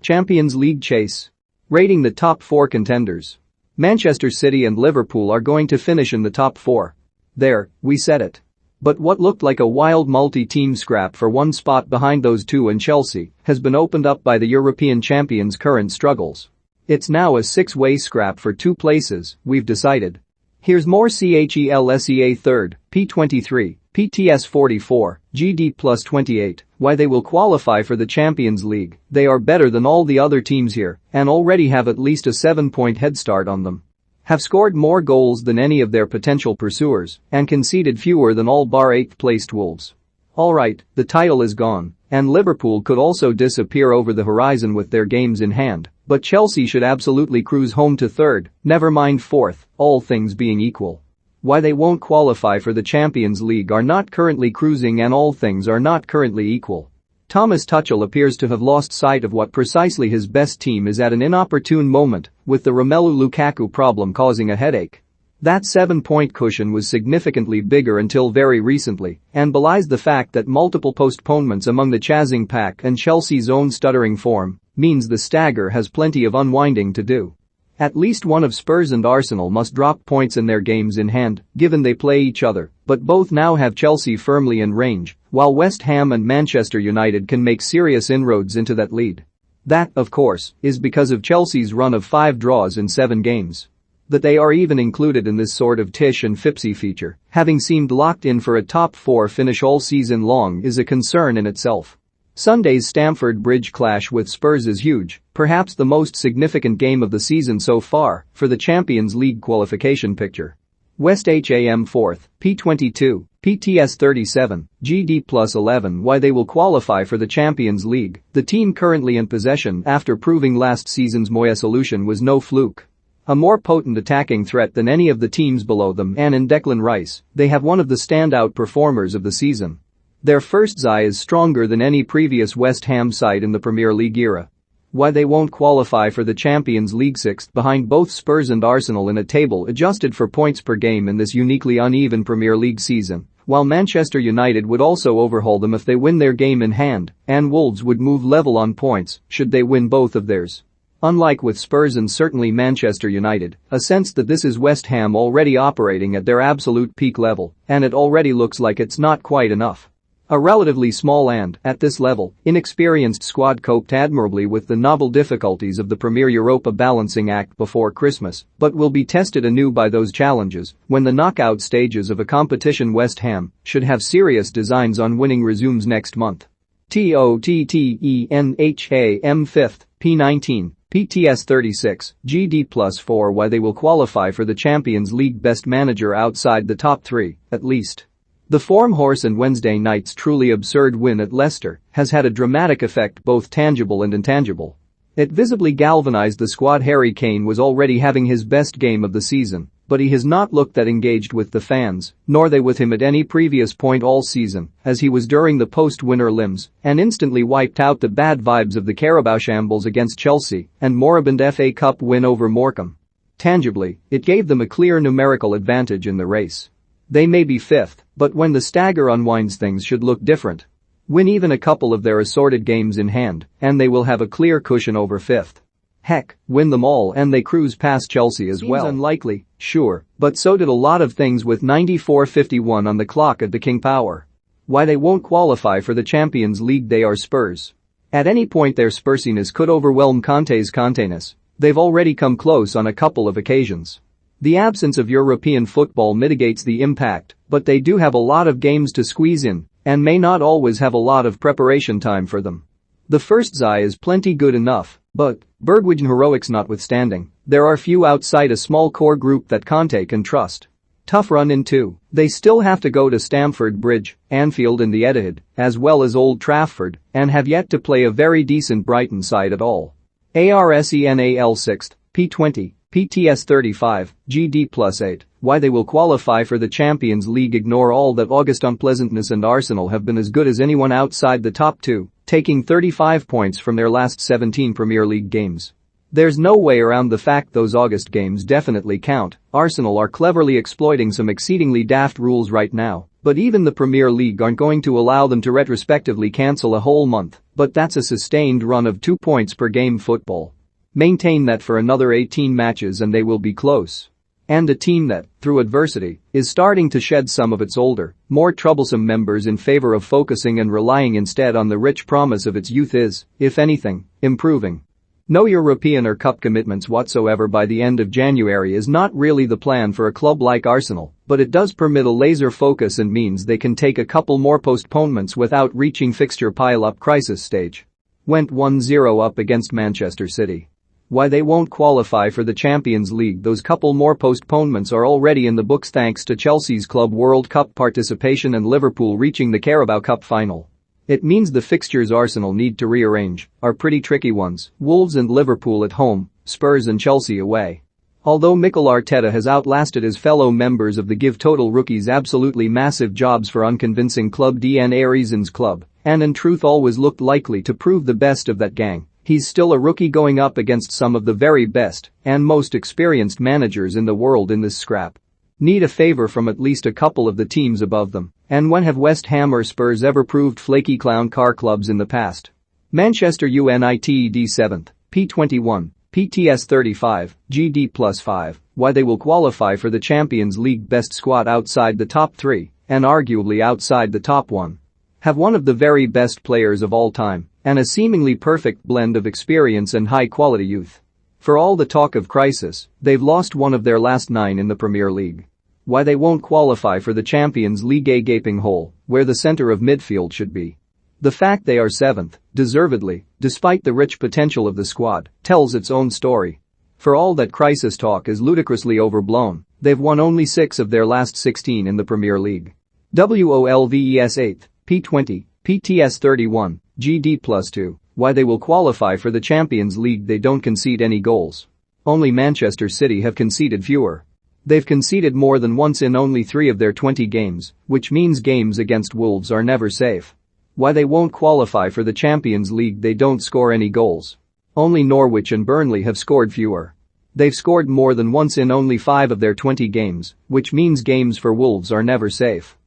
Champions League chase. Rating the top four contenders. Manchester City and Liverpool are going to finish in the top four. There, we said it. But what looked like a wild multi-team scrap for one spot behind those two and Chelsea has been opened up by the European champions' current struggles. It's now a six-way scrap for two places, we've decided. Here's more CHELSEA third, P23, PTS 44, GD plus 28, why they will qualify for the Champions League. They are better than all the other teams here and already have at least a 7-point head start on them. Have scored more goals than any of their potential pursuers and conceded fewer than all bar 8th-placed Wolves. Alright, the title is gone, and Liverpool could also disappear over the horizon with their games in hand, but Chelsea should absolutely cruise home to third, never mind fourth, all things being equal. Why they won't qualify for the Champions League are not currently cruising and all things are not currently equal. Thomas Tuchel appears to have lost sight of what precisely his best team is at an inopportune moment, with the Romelu Lukaku problem causing a headache. That 7-point cushion was significantly bigger until very recently and belies the fact that multiple postponements among the chasing pack and Chelsea's own stuttering form means the stagger has plenty of unwinding to do. At least one of Spurs and Arsenal must drop points in their games in hand, given they play each other, but both now have Chelsea firmly in range, while West Ham and Manchester United can make serious inroads into that lead. That, of course, is because of Chelsea's run of 5 draws in 7 games. That they are even included in this sort of Tish and Fipsy feature, having seemed locked in for a top 4 finish all season long, is a concern in itself. Sunday's Stamford Bridge clash with Spurs is huge, perhaps the most significant game of the season so far for the Champions League qualification picture. West Ham 4th, P22, PTS 37, GD plus 11 why they will qualify for the Champions League, the team currently in possession after proving last season's Moya solution was no fluke. A more potent attacking threat than any of the teams below them, and in Declan Rice, they have one of the standout performers of the season. Their first eye is stronger than any previous West Ham side in the Premier League era. Why they won't qualify for the Champions League 6th behind both Spurs and Arsenal in a table adjusted for points per game in this uniquely uneven Premier League season, while Manchester United would also overhaul them if they win their game in hand, and Wolves would move level on points should they win both of theirs. Unlike with Spurs and certainly Manchester United, a sense that this is West Ham already operating at their absolute peak level, and it already looks like it's not quite enough. A relatively small and, at this level, inexperienced squad coped admirably with the novel difficulties of the Premier Europa balancing act before Christmas, but will be tested anew by those challenges when the knockout stages of a competition West Ham should have serious designs on winning resumes next month. Tottenham 5th, P19, PTS 36, GD plus 4 why they will qualify for the Champions League best manager outside the top 3, at least. The form horse and Wednesday night's truly absurd win at Leicester has had a dramatic effect both tangible and intangible. It visibly galvanized the squad. Harry Kane was already having his best game of the season, but he has not looked that engaged with the fans, nor they with him at any previous point all season, as he was during the post-winner limbs, and instantly wiped out the bad vibes of the Carabao shambles against Chelsea and moribund FA Cup win over Morecambe. Tangibly, it gave them a clear numerical advantage in the race. They may be 5th, but when the stagger unwinds things should look different. Win even a couple of their assorted games in hand, and they will have a clear cushion over 5th. Heck, win them all and they cruise past Chelsea as well. Seems unlikely, sure, but so did a lot of things with 94:51 on the clock at the King Power. Why they won't qualify for the Champions League? They are Spurs. At any point their Spursiness could overwhelm Conte's Conteness. They've already come close on a couple of occasions. The absence of European football mitigates the impact, but they do have a lot of games to squeeze in and may not always have a lot of preparation time for them. The first eye is plenty good enough, but, Bergwijn heroics notwithstanding, there are few outside a small core group that Conte can trust. Tough run in too. They still have to go to Stamford Bridge, Anfield and the Etihad, as well as Old Trafford, and have yet to play a very decent Brighton side at all. Arsenal 6th, P20. PTS 35, GD plus 8, why they will qualify for the Champions League. Ignore all that August unpleasantness and Arsenal have been as good as anyone outside the top 2, taking 35 points from their last 17 Premier League games. There's no way around the fact those August games definitely count. Arsenal are cleverly exploiting some exceedingly daft rules right now, But even the Premier League aren't going to allow them to retrospectively cancel a whole month, but that's a sustained run of 2 points per game football. Maintain that for another 18 matches and they will be close. And a team that, through adversity, is starting to shed some of its older, more troublesome members in favor of focusing and relying instead on the rich promise of its youth is, if anything, improving. No European or Cup commitments whatsoever by the end of January is not really the plan for a club like Arsenal, but it does permit a laser focus and means they can take a couple more postponements without reaching fixture pile-up crisis stage. Went 1-0 up against Manchester City. Why they won't qualify for the Champions League? Those couple more postponements are already in the books thanks to Chelsea's Club World Cup participation and Liverpool reaching the Carabao Cup final. It means the fixtures Arsenal need to rearrange are pretty tricky ones: Wolves and Liverpool at home, Spurs and Chelsea away. Although Mikel Arteta has outlasted his fellow members of the Give Total rookies absolutely massive jobs for unconvincing Club DNA Reasons Club, and in truth always looked likely to prove the best of that gang, he's still a rookie going up against some of the very best and most experienced managers in the world in this scrap. Need a favor from at least a couple of the teams above them, and when have West Ham or Spurs ever proved flaky clown car clubs in the past? Manchester United 7th, P21, PTS 35, GD+5, why they will qualify for the Champions League best squad outside the top 3, and arguably outside the top 1. Have one of the very best players of all time, and a seemingly perfect blend of experience and high-quality youth. For all the talk of crisis, they've lost one of their last 9 in the Premier League. Why they won't qualify for the Champions League, a gaping hole where the center of midfield should be. The fact they are 7th, deservedly, despite the rich potential of the squad, tells its own story. For all that crisis talk is ludicrously overblown, they've won only 6 of their last 16 in the Premier League. WOLVES 8th, P20, PTS 31, GD+2. Why they will qualify for the Champions League? They don't concede any goals. Only Manchester City have conceded fewer. They've conceded more than once in only 3 of their 20 games, which means games against Wolves are never safe. Why they won't qualify for the Champions League? They don't score any goals. Only Norwich and Burnley have scored fewer. They've scored more than once in only 5 of their 20 games, which means games for Wolves are never safe.